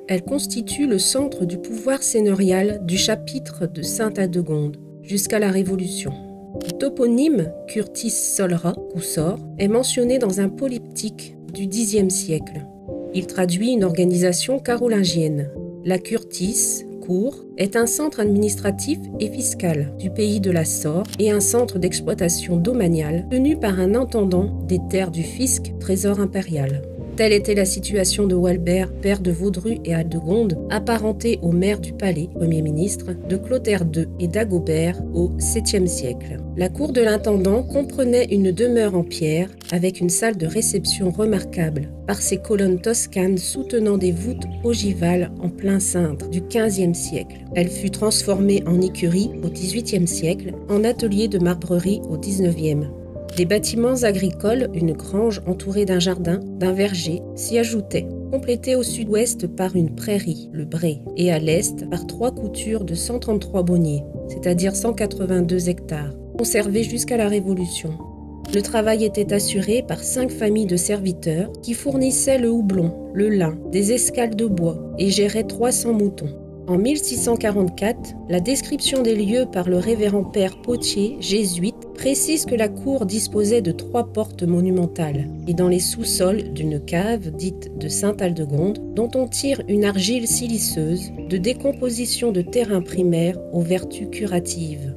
Elle constitue le centre du pouvoir seigneurial du chapitre de Sainte-Aldegonde jusqu'à la Révolution. Le toponyme Curtis Solra, Coussor, est mentionné dans un polyptyque du Xe siècle. Il traduit une organisation carolingienne. La Curtis, cour, est un centre administratif et fiscal du pays de la Sore et un centre d'exploitation domaniale tenu par un intendant des terres du fisc, trésor impérial. Telle était la situation de Walbert, père de Vaudru et Aldegonde, apparenté au maire du palais, Premier ministre, de Clotaire II et d'Agobert au 7e siècle. La cour de l'intendant comprenait une demeure en pierre avec une salle de réception remarquable par ses colonnes toscanes soutenant des voûtes ogivales en plein cintre du 15e siècle. Elle fut transformée en écurie au 18e siècle, en atelier de marbrerie au 19e. Des bâtiments agricoles, une grange entourée d'un jardin, d'un verger, s'y ajoutaient, complétés au sud-ouest par une prairie, le Bray, et à l'est par 3 coutures de 133 bonniers, c'est-à-dire 182 hectares, conservés jusqu'à la Révolution. Le travail était assuré par 5 familles de serviteurs qui fournissaient le houblon, le lin, des escales de bois et géraient 300 moutons. En 1644, la description des lieux par le révérend père Potier, jésuite, précise que la cour disposait de 3 portes monumentales et dans les sous-sols d'une cave dite de Sainte-Aldegonde, dont on tire une argile siliceuse de décomposition de terrain primaire aux vertus curatives.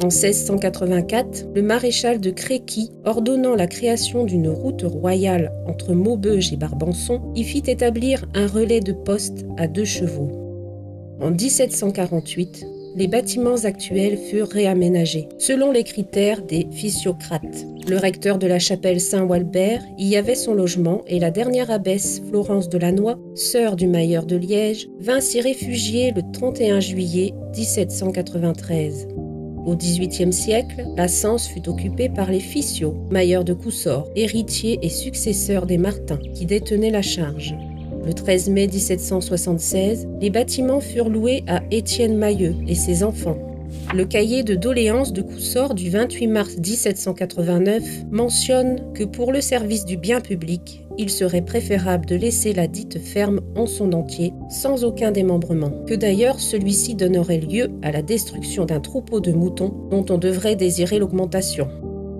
En 1684, le maréchal de Créqui, ordonnant la création d'une route royale entre Maubeuge et Barbançon, y fit établir un relais de poste à 2 chevaux. En 1748, les bâtiments actuels furent réaménagés, selon les critères des physiocrates. Le recteur de la chapelle Saint-Walbert y avait son logement et la dernière abbesse Florence de Lannoy, sœur du mailleur de Liège, vint s'y réfugier le 31 juillet 1793. Au XVIIIe siècle, la Sens fut occupée par les Ficiaux, mailleurs de Coussor, héritiers et successeurs des Martins, qui détenaient la charge. Le 13 mai 1776, les bâtiments furent loués à Étienne Mailleux et ses enfants. Le cahier de doléances de Coussor du 28 mars 1789 mentionne que pour le service du bien public, il serait préférable de laisser la dite ferme en son entier, sans aucun démembrement, que d'ailleurs celui-ci donnerait lieu à la destruction d'un troupeau de moutons dont on devrait désirer l'augmentation.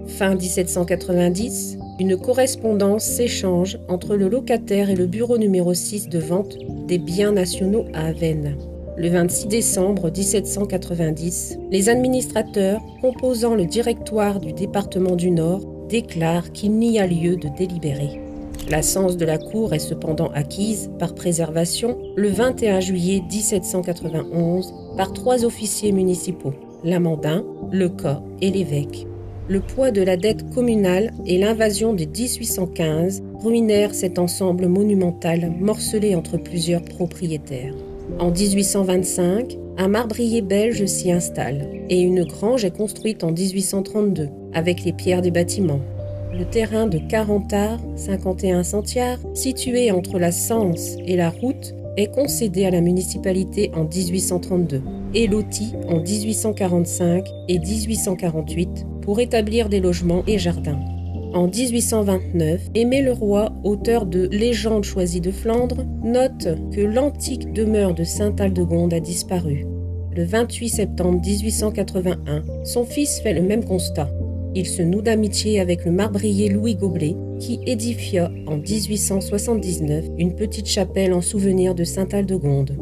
Fin 1790, une correspondance s'échange entre le locataire et le bureau numéro 6 de vente des biens nationaux à Avesnes. Le 26 décembre 1790, les administrateurs composant le directoire du département du Nord déclarent qu'il n'y a lieu de délibérer. La cens de la cour est cependant acquise par préservation le 21 juillet 1791 par 3 officiers municipaux, l'Amandin, le Cas et l'évêque. Le poids de la dette communale et l'invasion de 1815 ruinèrent cet ensemble monumental morcelé entre plusieurs propriétaires. En 1825, un marbrier belge s'y installe et une grange est construite en 1832 avec les pierres des bâtiments. Le terrain de 40 arts, 51 centiares, situé entre la Sens et la route, est concédé à la municipalité en 1832 et loti en 1845 et 1848 pour établir des logements et jardins. En 1829, Aimé Leroy, auteur de Légendes choisies de Flandre, note que l'antique demeure de Sainte-Aldegonde a disparu. Le 28 septembre 1881, son fils fait le même constat. Il se noue d'amitié avec le marbrier Louis Goblet, qui édifia en 1879 une petite chapelle en souvenir de Sainte-Aldegonde.